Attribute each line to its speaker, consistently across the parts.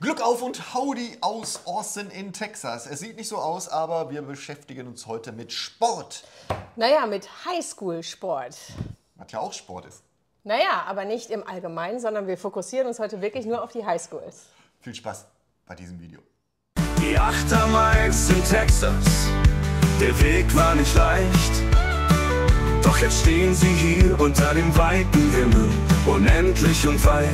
Speaker 1: Glück auf und Howdy aus Austin in Texas. Es sieht nicht so aus, aber wir beschäftigen uns heute mit Sport.
Speaker 2: Naja, mit Highschool-Sport.
Speaker 1: Was ja auch Sport ist.
Speaker 2: Naja, aber nicht im Allgemeinen, sondern wir fokussieren uns heute wirklich nur auf die Highschools.
Speaker 1: Viel Spaß bei diesem Video.
Speaker 3: Die 8. Miles in Texas, der Weg war nicht leicht. Doch jetzt stehen sie hier unter dem weiten Himmel, unendlich und weit.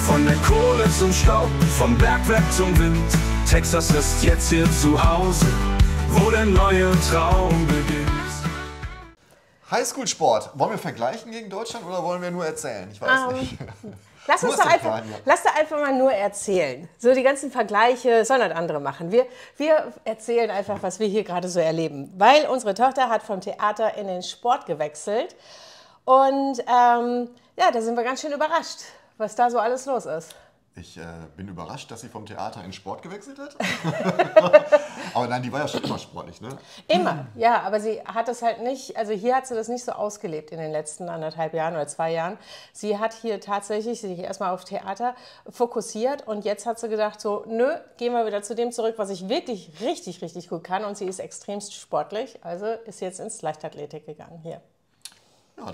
Speaker 3: Von der Kohle zum Staub, vom Bergwerk zum Wind, Texas ist jetzt hier zu Hause, wo der neue Traum beginnt.
Speaker 1: Highschool-Sport. Wollen wir vergleichen gegen Deutschland oder wollen wir nur erzählen? Ich weiß nicht.
Speaker 2: Lass doch einfach mal nur erzählen. So die ganzen Vergleiche sollen halt andere machen. Wir erzählen einfach, was wir hier gerade so erleben. Weil unsere Tochter hat vom Theater in den Sport gewechselt. Und ja, da sind wir ganz schön überrascht, was da so alles los ist.
Speaker 1: Ich bin überrascht, dass sie vom Theater in Sport gewechselt hat. Aber nein, die war ja schon immer sportlich, ne?
Speaker 2: Immer, ja, aber sie hat es halt nicht, also hier hat sie das nicht so ausgelebt in den letzten 1,5 Jahren oder 2 Jahren. Sie hat hier tatsächlich sich erstmal auf Theater fokussiert und jetzt hat sie gedacht so, nö, gehen wir wieder zu dem zurück, was ich wirklich richtig, richtig gut kann, und sie ist extremst sportlich, also ist jetzt ins Leichtathletik gegangen hier.
Speaker 1: Ja,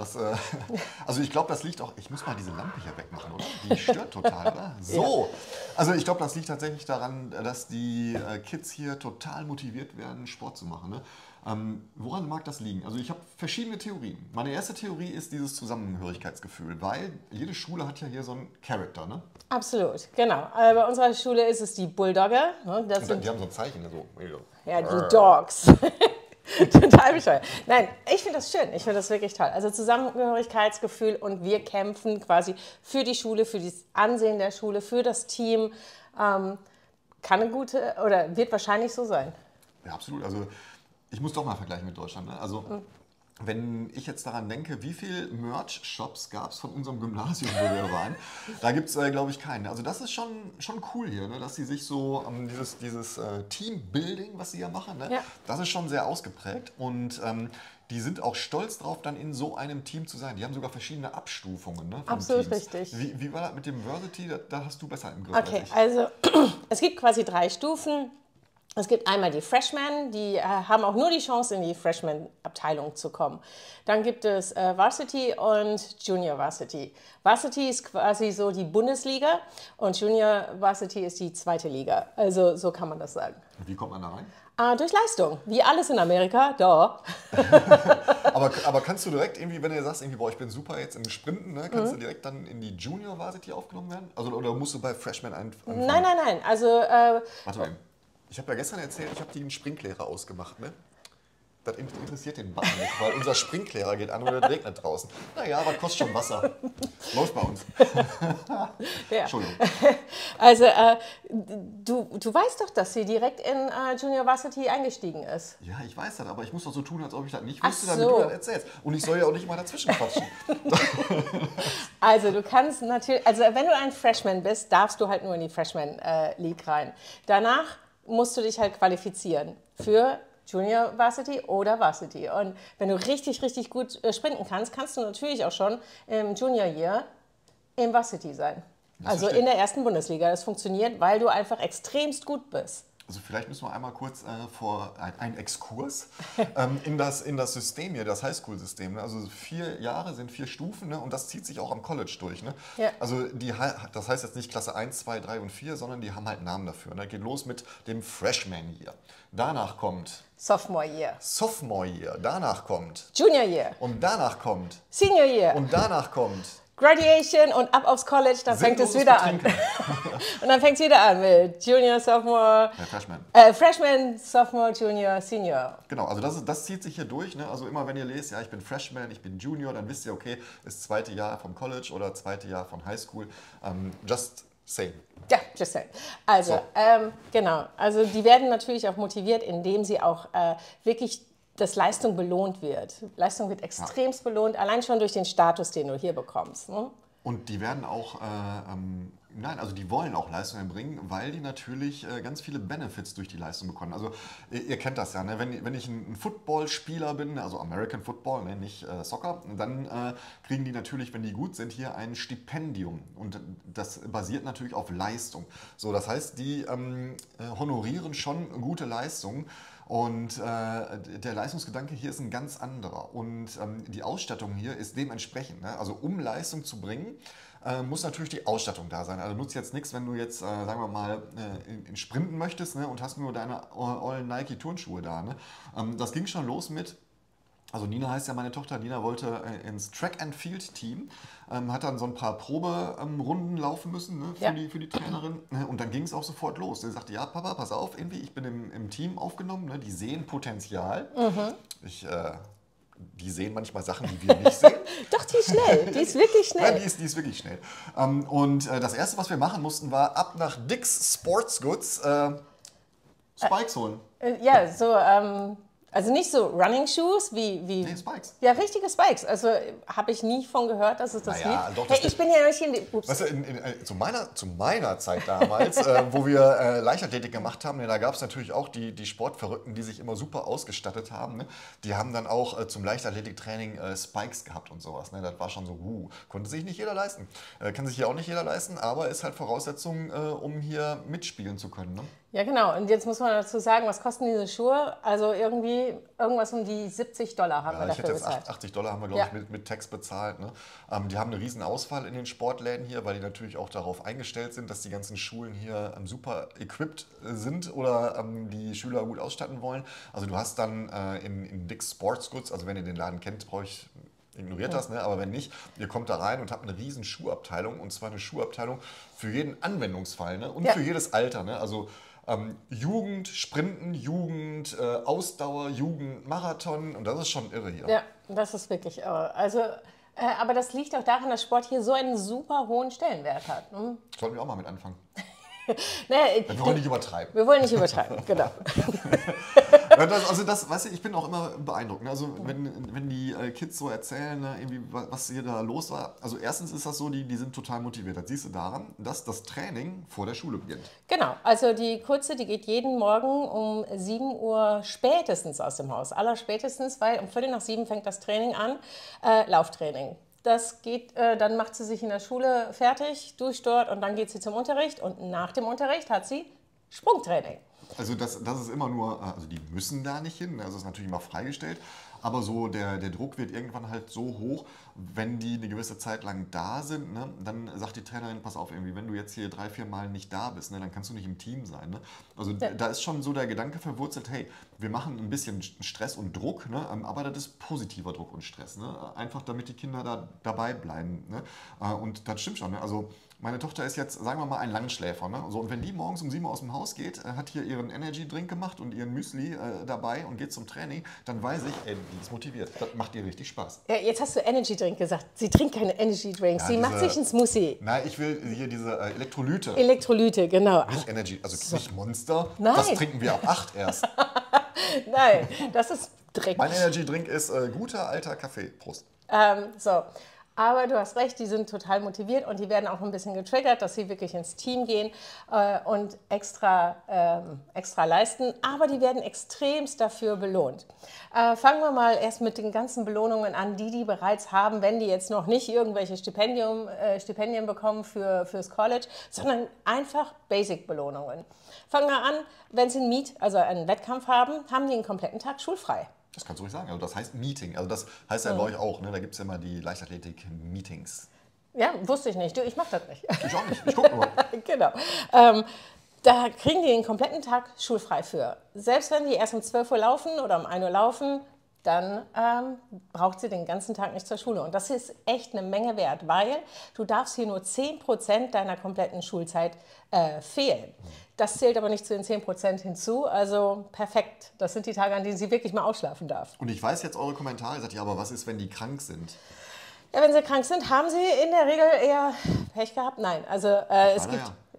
Speaker 1: also ich glaube, das liegt auch, ich muss mal diese Lampe hier wegmachen, oder? Die stört total, oder? So, also ich glaube, das liegt tatsächlich daran, dass die Kids hier total motiviert werden, Sport zu machen. Ne? Woran mag das liegen? Also ich habe verschiedene Theorien. Meine erste Theorie ist dieses Zusammengehörigkeitsgefühl, weil jede Schule hat ja hier so einen Charakter, ne?
Speaker 2: Absolut, genau. Bei unserer Schule ist es die Bulldogger. Ne?
Speaker 1: Die haben so ein Zeichen, so.
Speaker 2: Ja, die Dogs. Total bescheuert. Nein, ich finde das schön. Ich finde das wirklich toll. Also Zusammengehörigkeitsgefühl, und wir kämpfen quasi für die Schule, für das Ansehen der Schule, für das Team. Kann eine gute oder wird wahrscheinlich so sein.
Speaker 1: Ja, absolut. Also ich muss doch mal vergleichen mit Deutschland. Ne? Also wenn ich jetzt daran denke, wie viele Merch-Shops gab es von unserem Gymnasium, wo wir waren, da gibt es, glaube ich, keinen. Also das ist schon cool hier, ne? Dass sie sich so, dieses Teambuilding, was sie hier machen, ne?
Speaker 2: Ja.
Speaker 1: Das ist schon sehr ausgeprägt, und die sind auch stolz drauf, dann in so einem Team zu sein. Die haben sogar verschiedene Abstufungen, ne, von
Speaker 2: Absolut
Speaker 1: Teams.
Speaker 2: richtig.
Speaker 1: Wie war das mit dem Varsity? Da hast du besser im Griff
Speaker 2: Okay,
Speaker 1: als ich.
Speaker 2: also es gibt quasi 3 Stufen. Es gibt einmal die Freshmen, die haben auch nur die Chance, in die Freshman-Abteilung zu kommen. Dann gibt es Varsity und Junior Varsity. Varsity ist quasi so die Bundesliga und Junior Varsity ist die 2. Liga. Also so kann man das sagen.
Speaker 1: Wie kommt man da rein?
Speaker 2: Durch Leistung, wie alles in Amerika, da.
Speaker 1: aber kannst du direkt irgendwie, wenn du sagst, irgendwie, boah, ich bin super jetzt im Sprinten, ne, kannst du direkt dann in die Junior Varsity aufgenommen werden? Also, oder musst du bei Freshman anfangen?
Speaker 2: Nein. Also,
Speaker 1: Warte mal. Ich habe ja gestern erzählt, ich habe den Sprinklehrer ausgemacht, ne? Das interessiert den Bach nicht, weil unser Sprinklehrer geht an und es regnet draußen. Naja, aber kostet schon Wasser. Läuft bei uns.
Speaker 2: ja.
Speaker 1: Entschuldigung.
Speaker 2: Also, du weißt doch, dass sie direkt in Junior Varsity eingestiegen ist.
Speaker 1: Ja, ich weiß das, aber ich muss doch so tun, als ob ich das nicht wüsste,
Speaker 2: Ach
Speaker 1: damit
Speaker 2: so.
Speaker 1: du das erzählst. Und ich soll ja auch nicht mal dazwischen quatschen.
Speaker 2: Also du kannst natürlich, also wenn du ein Freshman bist, darfst du halt nur in die Freshman League rein. Danach musst du dich halt qualifizieren für Junior Varsity oder Varsity. Und wenn du richtig, richtig gut sprinten kannst, kannst du natürlich auch schon im Junior Year im Varsity sein. Also in der 1. Bundesliga. Das funktioniert, weil du einfach extremst gut bist.
Speaker 1: Also vielleicht müssen wir einmal kurz einen Exkurs in das System hier, das Highschool-System. Ne? Also 4 Jahre sind 4 Stufen, ne? Und das zieht sich auch am College durch. Ne?
Speaker 2: Ja.
Speaker 1: Also das heißt jetzt nicht Klasse 1, 2, 3 und 4, sondern die haben halt Namen dafür. Ne? Geht los mit dem Freshman Year. Danach kommt
Speaker 2: Sophomore Year.
Speaker 1: Sophomore Year. Danach kommt
Speaker 2: Junior Year.
Speaker 1: und danach kommt
Speaker 2: Senior Year.
Speaker 1: und danach kommt
Speaker 2: Graduation und ab aufs College, dann fängt es wieder an. Und dann fängt es wieder an mit Junior, Sophomore, Freshman, Sophomore, Junior, Senior.
Speaker 1: Genau, also das zieht sich hier durch. Ne? Also immer wenn ihr lest, ja, ich bin Freshman, ich bin Junior, dann wisst ihr, okay, ist 2. Jahr vom College oder 2. Jahr von Highschool. Just saying.
Speaker 2: Ja, just saying. Also,
Speaker 1: So.
Speaker 2: genau. Also die werden natürlich auch motiviert, indem sie auch wirklich dass Leistung belohnt wird. Leistung wird extremst belohnt, allein schon durch den Status, den du hier bekommst. Ne?
Speaker 1: Und die werden auch Nein, also die wollen auch Leistung erbringen, weil die natürlich ganz viele Benefits durch die Leistung bekommen. Also ihr kennt das ja, ne? Wenn ich ein Footballspieler bin, also American Football, ne? Nicht Soccer, dann kriegen die natürlich, wenn die gut sind, hier ein Stipendium. Und das basiert natürlich auf Leistung. So, das heißt, die honorieren schon gute Leistungen. Und der Leistungsgedanke hier ist ein ganz anderer. Und die Ausstattung hier ist dementsprechend, ne? Also um Leistung zu bringen, muss natürlich die Ausstattung da sein. Also nutzt jetzt nichts, wenn du jetzt, sagen wir mal, in Sprinten möchtest, ne, und hast nur deine ollen Nike-Turnschuhe da. Ne? Das ging schon los mit, also Nina heißt ja meine Tochter, Nina wollte ins Track-and-Field-Team, hat dann so ein paar Proberunden laufen müssen, ne, für die Trainerin, ne, und dann ging es auch sofort los. Sie sagte, ja Papa, pass auf, irgendwie, ich bin im Team aufgenommen, ne, die sehen Potenzial. Die sehen manchmal Sachen, die wir nicht sehen.
Speaker 2: Doch, die ist schnell. Die ist wirklich schnell.
Speaker 1: Ja, die ist wirklich schnell. Und das Erste, was wir machen mussten, war ab nach Dick's Sports Goods Spikes holen.
Speaker 2: Ja, so, also nicht so Running Shoes wie
Speaker 1: Nee, Spikes.
Speaker 2: Ja, richtige Spikes. Also habe ich nie von gehört, dass es das gibt.
Speaker 1: Doch, das
Speaker 2: hey, ich bin ja nicht in die...
Speaker 1: Weißt du, zu meiner Zeit damals, wo wir Leichtathletik gemacht haben, da gab es natürlich auch die Sportverrückten, die sich immer super ausgestattet haben. Ne? Die haben dann auch zum Leichtathletiktraining Spikes gehabt und sowas. Ne? Das war schon so, konnte sich nicht jeder leisten. Kann sich hier auch nicht jeder leisten, aber ist halt Voraussetzung, um hier mitspielen zu können. Ne?
Speaker 2: Ja, genau. Und jetzt muss man dazu sagen, was kosten diese Schuhe? Also irgendwie irgendwas um die $70 haben wir dafür bezahlt.
Speaker 1: $80 haben wir, glaube ich, mit Tax bezahlt. Ne? Die haben eine riesen Auswahl in den Sportläden hier, weil die natürlich auch darauf eingestellt sind, dass die ganzen Schulen hier super equipped sind oder die Schüler gut ausstatten wollen. Also du hast dann in Dick's Sports Goods, also wenn ihr den Laden kennt, ignoriert das, ne? Aber wenn nicht, ihr kommt da rein und habt eine riesen Schuhabteilung, und zwar eine Schuhabteilung für jeden Anwendungsfall, ne? Und für jedes Alter. Ne? Also Jugend, Sprinten, Jugend, Ausdauer, Jugend, Marathon, und das ist schon irre hier.
Speaker 2: Ja, das ist wirklich irre. Also, aber das liegt auch daran, dass Sport hier so einen super hohen Stellenwert hat. Ne?
Speaker 1: Sollten wir auch mal mit anfangen.
Speaker 2: Wir
Speaker 1: wollen nicht übertreiben.
Speaker 2: Wir wollen nicht übertreiben, genau.
Speaker 1: Weißt du, ich bin auch immer beeindruckt. Ne? Also wenn die Kids so erzählen, ne, irgendwie, was hier da los war. Also erstens ist das so, die sind total motiviert. Das siehst du daran, dass das Training vor der Schule beginnt.
Speaker 2: Genau, also die Kurze, die geht jeden Morgen um 7 Uhr spätestens aus dem Haus. Allerspätestens, weil um 6:45 fängt das Training an, Lauftraining. Das geht, dann macht sie sich in der Schule fertig, duscht dort und dann geht sie zum Unterricht. Und nach dem Unterricht hat sie Sprungtraining.
Speaker 1: Also das ist immer nur, also die müssen da nicht hin, also ist natürlich immer freigestellt, aber so der Druck wird irgendwann halt so hoch, wenn die eine gewisse Zeit lang da sind, ne, dann sagt die Trainerin, pass auf, irgendwie, wenn du jetzt hier 3-4 Mal nicht da bist, ne, dann kannst du nicht im Team sein. Ne? Also da ist schon so der Gedanke verwurzelt, hey, wir machen ein bisschen Stress und Druck, ne, aber das ist positiver Druck und Stress. Ne? Einfach damit die Kinder da dabei bleiben. Ne? Und das stimmt schon. Ne? Also meine Tochter ist jetzt, sagen wir mal, ein Langschläfer. Ne? So, und wenn die morgens um 7 Uhr aus dem Haus geht, hat hier ihren Energy-Drink gemacht und ihren Müsli dabei und geht zum Training, dann weiß ich, ey, die ist motiviert. Das macht ihr richtig Spaß.
Speaker 2: Ja, jetzt hast du Energy-Drink gesagt. Sie trinkt keine Energy-Drinks. Sie macht sich einen Smoothie.
Speaker 1: Nein, ich will hier diese Elektrolyte.
Speaker 2: Elektrolyte, genau.
Speaker 1: Nicht Energy, also nicht Monster.
Speaker 2: Nein.
Speaker 1: Das trinken wir ab 8 erst.
Speaker 2: Nein, das ist Dreck.
Speaker 1: Mein Energy-Drink ist guter alter Kaffee. Prost.
Speaker 2: So. Aber du hast recht, die sind total motiviert und die werden auch ein bisschen getriggert, dass sie wirklich ins Team gehen und extra leisten. Aber die werden extremst dafür belohnt. Fangen wir mal erst mit den ganzen Belohnungen an, die bereits haben, wenn die jetzt noch nicht irgendwelche Stipendien bekommen fürs College, sondern einfach Basic-Belohnungen. Fangen wir an, wenn sie einen Wettkampf haben, haben die einen kompletten Tag schulfrei.
Speaker 1: Das kannst du ruhig sagen. Also das heißt Meeting. Also das heißt ja bei euch auch. Ne? Da gibt es ja immer die Leichtathletik-Meetings.
Speaker 2: Ja, wusste ich nicht. Ich mache das nicht.
Speaker 1: Ich auch nicht. Ich gucke nur.
Speaker 2: Genau. Da kriegen die den kompletten Tag schulfrei für. Selbst wenn die erst um 12 Uhr laufen oder um 1 Uhr laufen, dann braucht sie den ganzen Tag nicht zur Schule. Und das ist echt eine Menge wert, weil du darfst hier nur 10% deiner kompletten Schulzeit fehlen. Das zählt aber nicht zu den 10% hinzu, also perfekt. Das sind die Tage, an denen sie wirklich mal ausschlafen darf.
Speaker 1: Und ich weiß jetzt eure Kommentare, ihr sagt, ja, aber was ist, wenn die krank sind?
Speaker 2: Ja, wenn sie krank sind, haben sie in der Regel eher Pech gehabt? Nein, also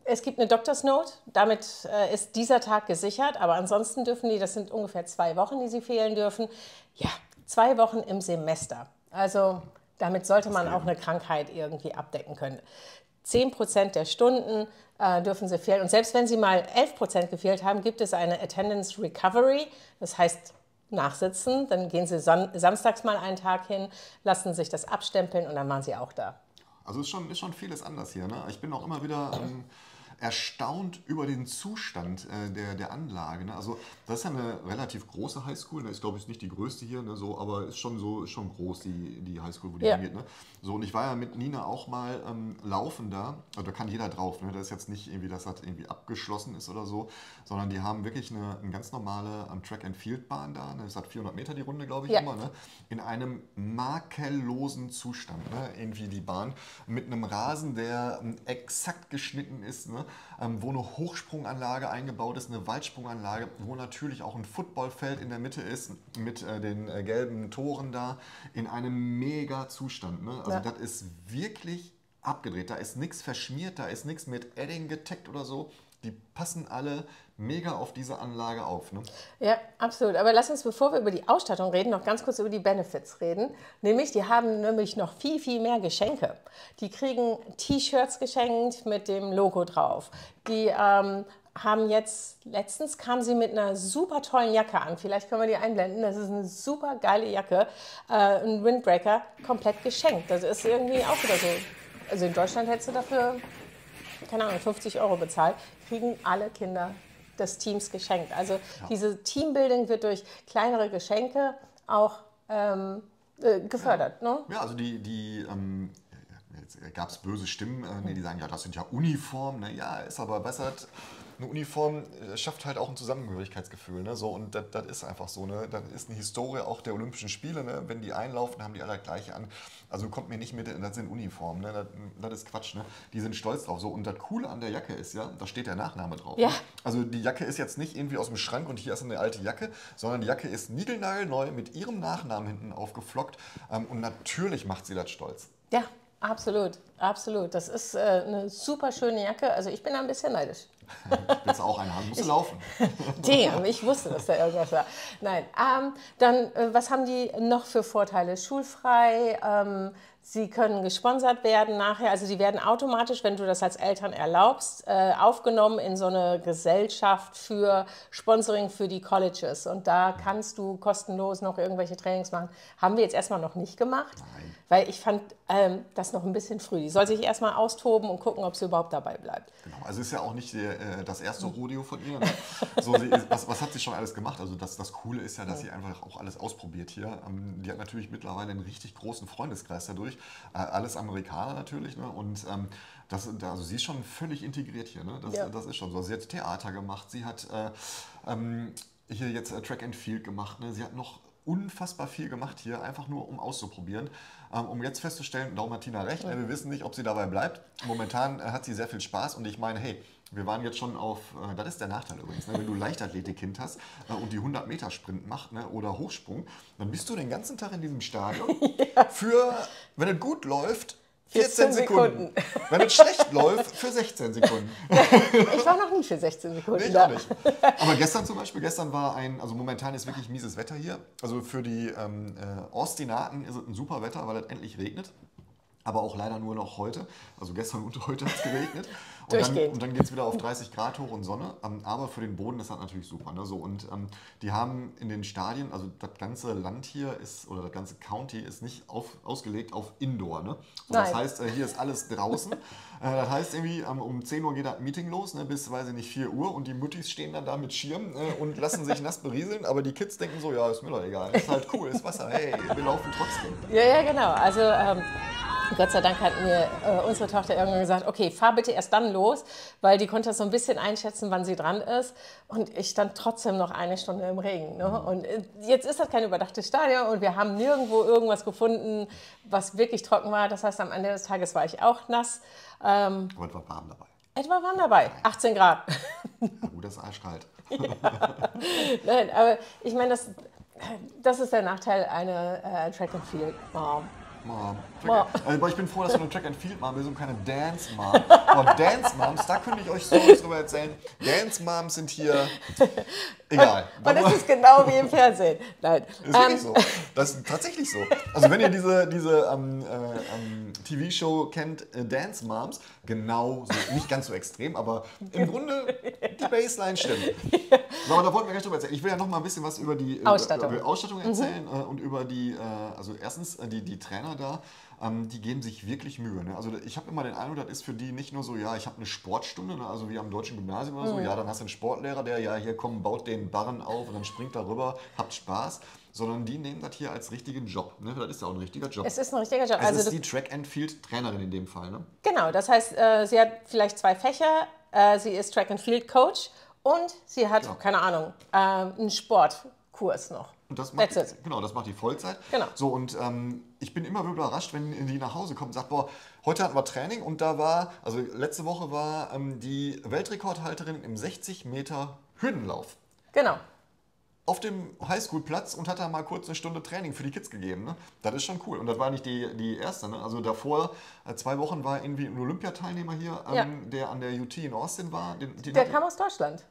Speaker 2: es gibt eine Doctor's Note, damit ist dieser Tag gesichert, aber ansonsten dürfen die, das sind ungefähr 2 Wochen, die sie fehlen dürfen. Ja, 2 Wochen im Semester. Also damit sollte man auch eine Krankheit irgendwie abdecken können. 10% der Stunden dürfen sie fehlen. Und selbst wenn sie mal 11% gefehlt haben, gibt es eine Attendance Recovery. Das heißt, nachsitzen, dann gehen sie samstags mal einen Tag hin, lassen sich das abstempeln und dann waren sie auch da.
Speaker 1: Also ist schon vieles anders hier. Ne? Ich bin auch immer wieder erstaunt über den Zustand der Anlage. Ne? Also das ist ja eine relativ große Highschool. Ne? Ich glaube, es ist nicht die größte hier, ne? So, aber ist schon groß, die Highschool, wo die hingeht. Ne? So, und ich war ja mit Nina auch mal laufen da. Also da kann jeder drauf. Ne? Das ist jetzt nicht irgendwie, dass das irgendwie abgeschlossen ist oder so, sondern die haben wirklich eine ganz normale Track-and-Field-Bahn da. Ne? Das hat 400 Meter die Runde, glaube ich, immer. Ne? In einem makellosen Zustand. Ne? Irgendwie die Bahn mit einem Rasen, der exakt geschnitten ist. Ne? Wo eine Hochsprunganlage eingebaut ist, eine Weitsprunganlage, wo natürlich auch ein Footballfeld in der Mitte ist, mit den gelben Toren da, in einem mega Zustand. Ne? Also das ist wirklich abgedreht, da ist nichts verschmiert, da ist nichts mit Edding getaggt oder so. Die passen alle mega auf diese Anlage auf. Ne?
Speaker 2: Ja, absolut. Aber lass uns, bevor wir über die Ausstattung reden, noch ganz kurz über die Benefits reden. Nämlich, die haben nämlich noch viel, viel mehr Geschenke. Die kriegen T-Shirts geschenkt mit dem Logo drauf. Die haben jetzt, letztens kamen sie mit einer super tollen Jacke an. Vielleicht können wir die einblenden. Das ist eine super geile Jacke. Ein Windbreaker, komplett geschenkt. Das ist irgendwie auch wieder so. Also in Deutschland hättest du dafür, keine Ahnung, 50 € bezahlt. Kriegen alle Kinder des Teams geschenkt. Also diese Teambuilding wird durch kleinere Geschenke auch gefördert.
Speaker 1: Ja,
Speaker 2: ne?
Speaker 1: ja, also jetzt gab es böse Stimmen, die sagen, ja, das sind ja Uniformen. Ne? Ja, ist aber besser. Eine Uniform schafft halt auch ein Zusammengehörigkeitsgefühl. Ne? So, und das ist einfach so. Ne? Das ist eine Historie auch der Olympischen Spiele. Ne? Wenn die einlaufen, haben die alle das Gleiche an. Also kommt mir nicht mit, das sind Uniformen. Ne? Das ist Quatsch. Ne? Die sind stolz drauf. So. Und das Coole an der Jacke ist ja, da steht der Nachname drauf.
Speaker 2: Ja.
Speaker 1: Ne? Also die Jacke ist jetzt nicht irgendwie aus dem Schrank und hier ist eine alte Jacke, sondern die Jacke ist niegelnagelneu mit ihrem Nachnamen hinten aufgeflockt. Und natürlich macht sie das stolz.
Speaker 2: Ja, absolut. Absolut. Das ist eine super schöne Jacke. Also ich bin da ein bisschen neidisch.
Speaker 1: Willst du auch eine haben? Musst du laufen.
Speaker 2: Damn, ich wusste, dass da irgendwas war. Nein, dann, was haben die noch für Vorteile? Schulfrei, sie können gesponsert werden nachher, also die werden automatisch, wenn du das als Eltern erlaubst, aufgenommen in so eine Gesellschaft für Sponsoring für die Colleges. Und da kannst du kostenlos noch irgendwelche Trainings machen. Haben wir jetzt erstmal noch nicht gemacht,
Speaker 1: Nein.
Speaker 2: weil ich fand das noch ein bisschen früh. Die soll sich erstmal austoben und gucken, ob sie überhaupt dabei bleibt.
Speaker 1: Genau, also ist ja auch nicht das erste Rodeo von ihr. Ne? So, was hat sie schon alles gemacht? Also das Coole ist ja, dass sie einfach auch alles ausprobiert hier. Die hat natürlich mittlerweile einen richtig großen Freundeskreis dadurch. Alles Amerikaner natürlich. Ne? Und also sie ist schon völlig integriert hier. Ne? Das ist schon so. Sie hat Theater gemacht, sie hat hier jetzt Track and Field gemacht. Ne? Sie hat noch unfassbar viel gemacht hier, einfach nur um auszuprobieren, um jetzt festzustellen, darum hat Tina recht, wir wissen nicht, ob sie dabei bleibt. Momentan hat sie sehr viel Spaß und ich meine, hey, wir waren jetzt schon auf, das ist der Nachteil übrigens, ne, wenn du Leichtathletik-Kind hast und die 100-Meter-Sprint macht, ne, oder Hochsprung, dann bist du den ganzen Tag in diesem Stadion für, wenn es gut läuft, 14 Sekunden. Wenn es schlecht läuft, für 16 Sekunden.
Speaker 2: Ich war noch nie für 16 Sekunden
Speaker 1: Nee, ich
Speaker 2: da.
Speaker 1: auch nicht. Aber gestern zum Beispiel, war also momentan ist wirklich mieses Wetter hier. Also für die Ostinaten ist es ein super Wetter, weil es endlich regnet. Aber auch leider nur noch heute. Also gestern und heute hat es geregnet. Und dann geht es wieder auf 30 Grad hoch und Sonne. Aber für den Boden ist das natürlich super. Ne? So, und die haben in den Stadien, also das ganze Land hier ist, oder das ganze County ist nicht ausgelegt auf Indoor. Ne? So, das heißt, hier ist alles draußen. Das heißt irgendwie, um 10 Uhr geht das Meeting los, ne, bis, weiß ich nicht, 4 Uhr. Und die Muttis stehen dann da mit Schirm und lassen sich nass berieseln. Aber die Kids denken so, ja, ist mir doch egal. Ist halt cool, ist Wasser. Hey, wir laufen trotzdem.
Speaker 2: Ja, genau. Also Gott sei Dank hat mir unsere Tochter irgendwann gesagt, okay, fahr bitte erst dann los, weil die konnte so ein bisschen einschätzen, wann sie dran ist. Und ich stand trotzdem noch 1 Stunde im Regen. Ne? Und jetzt ist das kein überdachtes Stadion und wir haben nirgendwo irgendwas gefunden, was wirklich trocken war. Das heißt, am Ende des Tages war ich auch nass.
Speaker 1: Aber es war warm dabei.
Speaker 2: Es war warm dabei, 18 Grad.
Speaker 1: Ja, gut, das ist arschkalt.
Speaker 2: Nein, aber ich meine, das ist der Nachteil einer Track and Field
Speaker 1: Mom.
Speaker 2: Mom.
Speaker 1: Aber ich bin froh, dass du eine Track and Field Mom bist und keine Dance Mom. Aber Dance Moms, da könnte ich euch Storys drüber erzählen. Dance Moms sind hier egal.
Speaker 2: Und das ist genau wie im Fernsehen. Nein.
Speaker 1: Ist wirklich so. Das ist tatsächlich so. Also wenn ihr diese TV-Show kennt, Dance Moms, genau so, nicht ganz so extrem, aber im Grunde die Baseline stimmt. So, aber da wollten wir gleich drüber erzählen. Ich will ja noch mal ein bisschen was über die Ausstattung erzählen und über die, also erstens die Trainer da, die geben sich wirklich Mühe. Ne? Also ich habe immer den Eindruck, das ist für die nicht nur so, ja, ich habe eine Sportstunde, ne? Also wie am deutschen Gymnasium oder so, ja, dann hast du einen Sportlehrer, der, ja, hier komm, baut den Barren auf und dann springt da rüber, habt Spaß. Sondern die nehmen das hier als richtigen Job. Ne? Das ist ja auch ein richtiger Job.
Speaker 2: Es ist ein richtiger Job.
Speaker 1: Also ist die Track-and-Field-Trainerin in dem Fall. Ne?
Speaker 2: Genau, das heißt, sie hat vielleicht 2 Fächer, sie ist Track-and-Field-Coach und sie hat, keine Ahnung, einen Sportkurs noch.
Speaker 1: Und das macht, das macht die Vollzeit.
Speaker 2: Genau.
Speaker 1: So, und ich bin immer überrascht, wenn die nach Hause kommt und sagt, boah, heute hatten wir Training und da war, also letzte Woche war die Weltrekordhalterin im 60 Meter Hürdenlauf.
Speaker 2: Genau.
Speaker 1: Auf dem Highschool-Platz und hat da mal kurz eine Stunde Training für die Kids gegeben. Ne? Das ist schon cool. Und das war nicht die erste. Ne? Also davor, 2 Wochen war irgendwie ein Olympiateilnehmer hier, der an der UT in Austin war.
Speaker 2: Der kam aus Deutschland.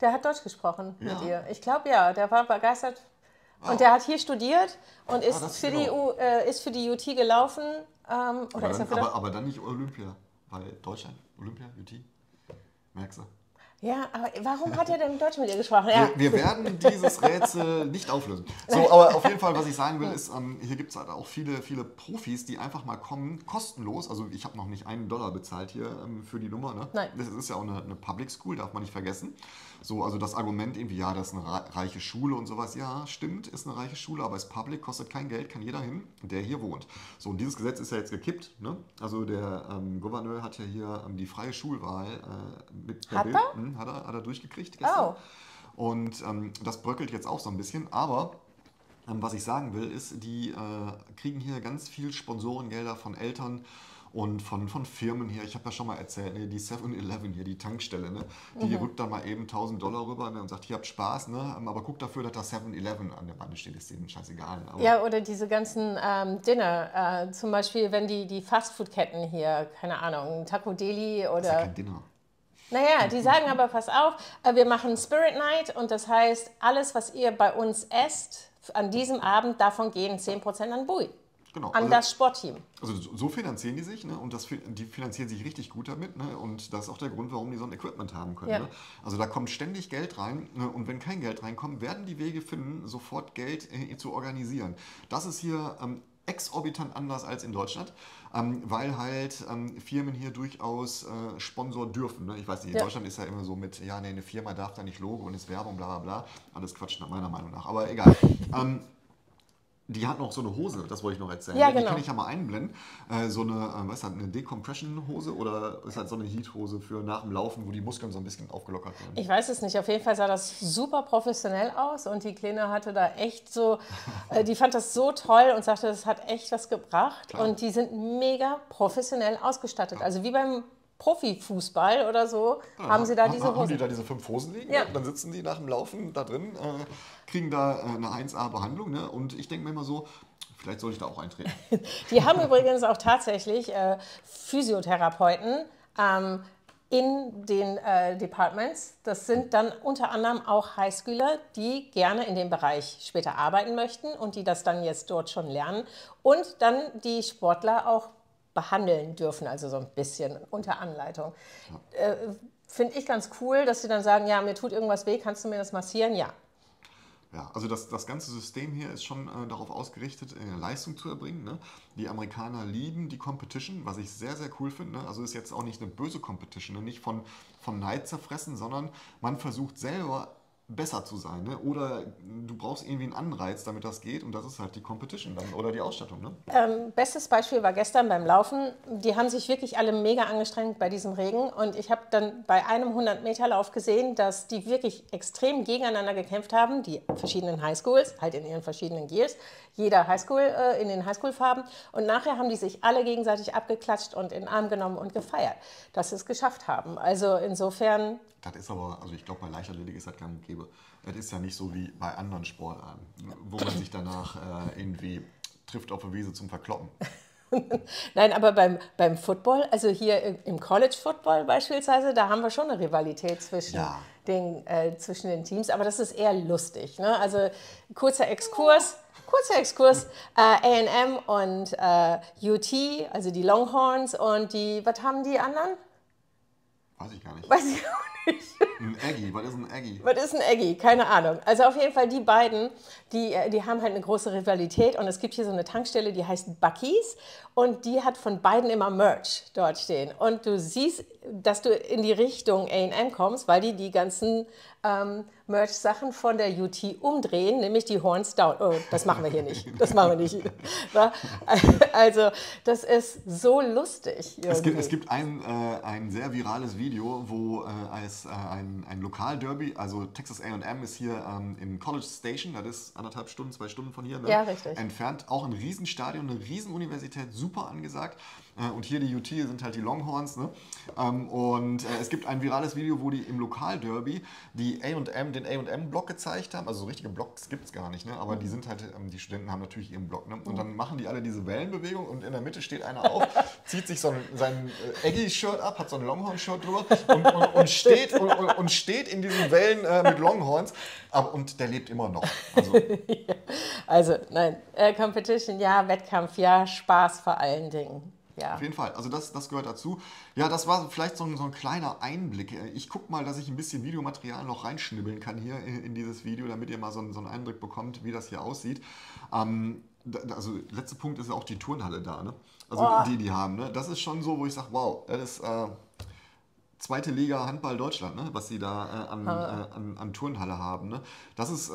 Speaker 2: Der hat Deutsch gesprochen mit ihr. Ich glaube, ja, der war begeistert. Und der hat hier studiert und ist für die UT gelaufen.
Speaker 1: Aber dann nicht Olympia. Weil Deutschland, Olympia, UT, merkst du?
Speaker 2: Ja, aber warum hat er denn Deutsch mit ihr gesprochen? Ja.
Speaker 1: Wir werden dieses Rätsel nicht auflösen. So, aber auf jeden Fall, was ich sagen will, ist, hier gibt es halt auch viele Profis, die einfach mal kommen, kostenlos. Also ich habe noch nicht $1 bezahlt hier für die Nummer. Ne?
Speaker 2: Nein.
Speaker 1: Das ist ja auch eine Public School, darf man nicht vergessen. So, also das Argument irgendwie, ja, das ist eine reiche Schule und sowas. Ja, stimmt, ist eine reiche Schule, aber ist Public, kostet kein Geld, kann jeder hin, der hier wohnt. So, und dieses Gesetz ist ja jetzt gekippt. Ne? Also der Gouverneur hat ja hier die freie Schulwahl mit der Bild. Hat er durchgekriegt gestern. Oh. Und das bröckelt jetzt auch so ein bisschen. Aber was ich sagen will, ist, die kriegen hier ganz viel Sponsorengelder von Eltern und von Firmen hier. Ich habe ja schon mal erzählt, ne, die 7-Eleven hier, die Tankstelle, ne, die rückt dann mal eben $1000 rüber, ne, und sagt, hier habt Spaß, ne, aber guckt dafür, dass das 7-Eleven an der Bande steht, ist denen scheißegal. Aber
Speaker 2: ja, oder diese ganzen Dinner, zum Beispiel, wenn die Fastfood-Ketten hier, keine Ahnung, Taco Deli oder...
Speaker 1: Das ist ja kein Dinner.
Speaker 2: Naja, die sagen aber, pass auf, wir machen Spirit Night und das heißt, alles, was ihr bei uns esst, an diesem Abend, davon gehen 10% an BUI.
Speaker 1: Genau,
Speaker 2: an das Sportteam.
Speaker 1: Also so finanzieren die sich, ne? Und die finanzieren sich richtig gut damit. Ne? Und das ist auch der Grund, warum die so ein Equipment haben können. Ja. Ne? Also da kommt ständig Geld rein, ne? Und wenn kein Geld reinkommt, werden die Wege finden, sofort Geld zu organisieren. Das ist hier exorbitant anders als in Deutschland, weil halt Firmen hier durchaus Sponsor dürfen. Ne? Ich weiß nicht, in Deutschland ist ja immer so mit, ja, nee, eine Firma darf da nicht Logo und ist Werbung, bla bla bla. Quatsch meiner Meinung nach, aber egal. Die hat noch so eine Hose, das wollte ich noch erzählen.
Speaker 2: Ja,
Speaker 1: die
Speaker 2: genau.
Speaker 1: kann ich ja mal einblenden. So eine, eine Decompression-Hose oder ist halt so eine Heat-Hose für nach dem Laufen, wo die Muskeln so ein bisschen aufgelockert werden?
Speaker 2: Ich weiß es nicht. Auf jeden Fall sah das super professionell aus und die Kleine hatte da echt so, die fand das so toll und sagte, das hat echt was gebracht. Klar. Und die sind mega professionell ausgestattet. Ja. Also wie beim Profifußball oder so, haben sie da diese Hosen.
Speaker 1: Haben die da diese 5 Hosen liegen? Ja. Dann sitzen die nach dem Laufen da drin, kriegen da eine 1A-Behandlung. Ne? Und ich denke mir immer so, vielleicht soll ich da auch eintreten.
Speaker 2: Die haben übrigens auch tatsächlich Physiotherapeuten in den Departments. Das sind dann unter anderem auch Highschooler, die gerne in dem Bereich später arbeiten möchten und die das dann jetzt dort schon lernen. Und dann die Sportler auch behandeln dürfen, also so ein bisschen unter Anleitung. Ja. Finde ich ganz cool, dass sie dann sagen, ja, mir tut irgendwas weh, kannst du mir das massieren? Ja.
Speaker 1: Ja, also das ganze System hier ist schon darauf ausgerichtet, Leistung zu erbringen. Ne? Die Amerikaner lieben die Competition, was ich sehr, sehr cool finde. Ne? Also ist jetzt auch nicht eine böse Competition, ne? Nicht von Neid zerfressen, sondern man versucht selber besser zu sein, ne? Oder du brauchst irgendwie einen Anreiz, damit das geht, und das ist halt die Competition dann oder die Ausstattung. Ne?
Speaker 2: Bestes Beispiel war gestern beim Laufen. Die haben sich wirklich alle mega angestrengt bei diesem Regen und ich habe dann bei einem 100-Meter-Lauf gesehen, dass die wirklich extrem gegeneinander gekämpft haben, die verschiedenen Highschools, halt in ihren verschiedenen Gears, jeder Highschool in den Highschool-Farben, und nachher haben die sich alle gegenseitig abgeklatscht und in den Arm genommen und gefeiert, dass sie es geschafft haben. Also insofern...
Speaker 1: Das ist aber, also ich glaube, bei Leichtathletik ist das gang und gäbe. Das ist ja nicht so wie bei anderen Sportarten, wo man sich danach irgendwie trifft auf der Wiese zum Verkloppen.
Speaker 2: Nein, aber beim Football, also hier im College Football beispielsweise, da haben wir schon eine Rivalität zwischen, zwischen den Teams, aber das ist eher lustig. Ne? Also kurzer Exkurs, A&M und UT, also die Longhorns und was haben die anderen?
Speaker 1: Weiß ich gar nicht.
Speaker 2: Weiß ich auch nicht.
Speaker 1: Ein Aggie, was ist ein Aggie?
Speaker 2: Was ist ein Aggie? Keine Ahnung. Also auf jeden Fall die beiden, die haben halt eine große Rivalität und es gibt hier so eine Tankstelle, die heißt Buc-ee's und die hat von beiden immer Merch dort stehen. Und du siehst, dass du in die Richtung A&M kommst, weil die ganzen Merch-Sachen von der UT umdrehen, nämlich die Horns down. Oh, das machen wir hier nicht. Das machen wir nicht. Also das ist so lustig.
Speaker 1: Es gibt ein sehr virales Video, wo es ein Lokalderby, also Texas A&M ist hier in College Station, das ist 1,5 Stunden, 2 Stunden von hier, ne?
Speaker 2: Ja, richtig.
Speaker 1: Entfernt, auch ein Riesenstadion, eine Riesenuniversität, super angesagt. Und hier die UT sind halt die Longhorns. Ne? Und es gibt ein virales Video, wo die im Lokalderby den A&M-Block gezeigt haben. Also so richtige Blocks gibt es gar nicht, ne? Aber die sind halt, die Studenten haben natürlich ihren Block. Ne? Und dann machen die alle diese Wellenbewegung und in der Mitte steht einer auf, zieht sich sein Aggie-Shirt ab, hat so ein Longhorn-Shirt drüber und steht in diesen Wellen mit Longhorns. Und der lebt immer noch.
Speaker 2: Also nein, Competition, ja, Wettkampf, ja, Spaß vor allen Dingen. Ja.
Speaker 1: Auf jeden Fall, also das gehört dazu. Ja, das war vielleicht so ein kleiner Einblick. Ich gucke mal, dass ich ein bisschen Videomaterial noch reinschnibbeln kann hier in dieses Video, damit ihr mal so einen Eindruck bekommt, wie das hier aussieht. Also letzter Punkt ist ja auch die Turnhalle da, ne? Also die haben, ne? Das ist schon so, wo ich sage, wow, das ist zweite Liga Handball Deutschland, ne? Was sie da an Turnhalle haben. Ne? Das ist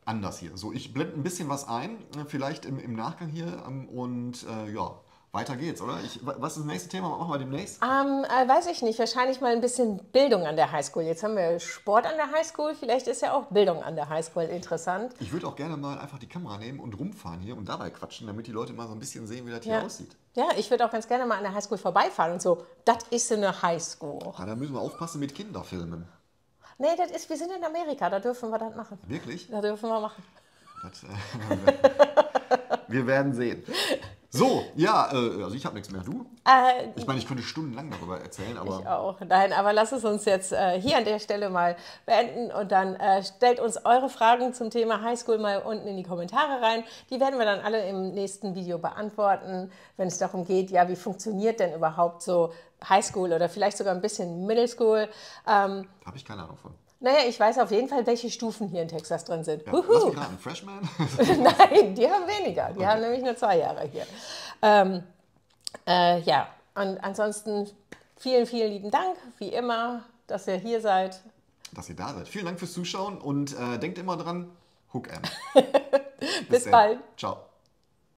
Speaker 1: anders hier. So, ich blende ein bisschen was ein, vielleicht im Nachgang hier und ja. Weiter geht's, oder? Was ist das nächste Thema? Was machen wir demnächst?
Speaker 2: Weiß ich nicht. Wahrscheinlich mal ein bisschen Bildung an der Highschool. Jetzt haben wir Sport an der Highschool. Vielleicht ist ja auch Bildung an der Highschool interessant.
Speaker 1: Ich würde auch gerne mal einfach die Kamera nehmen und rumfahren hier und dabei quatschen, damit die Leute mal so ein bisschen sehen, wie das hier aussieht.
Speaker 2: Ja, ich würde auch ganz gerne mal an der Highschool vorbeifahren und so, das ist eine Highschool.
Speaker 1: Ja, da müssen wir aufpassen mit Kinderfilmen.
Speaker 2: Nee, wir sind in Amerika, da dürfen wir das machen.
Speaker 1: Wirklich?
Speaker 2: Da dürfen wir machen.
Speaker 1: Wir werden sehen. So, ja, also ich habe nichts mehr. Du? Ich meine, ich könnte stundenlang darüber erzählen, aber...
Speaker 2: Ich auch. Nein, aber lass es uns jetzt hier an der Stelle mal beenden und dann stellt uns eure Fragen zum Thema Highschool mal unten in die Kommentare rein. Die werden wir dann alle im nächsten Video beantworten, wenn es darum geht, ja, wie funktioniert denn überhaupt so Highschool oder vielleicht sogar ein bisschen Middle School.
Speaker 1: Habe ich keine Ahnung von.
Speaker 2: Naja, ich weiß auf jeden Fall, welche Stufen hier in Texas drin sind.
Speaker 1: Ja, lass mich raten, Freshman?
Speaker 2: Nein, die haben weniger. Die haben nämlich nur 2 Jahre hier. Ja, und ansonsten vielen, vielen lieben Dank, wie immer, dass ihr hier seid.
Speaker 1: Dass ihr da seid. Vielen Dank fürs Zuschauen und denkt immer dran, Hook 'em.
Speaker 2: Bis bald.
Speaker 1: Ciao.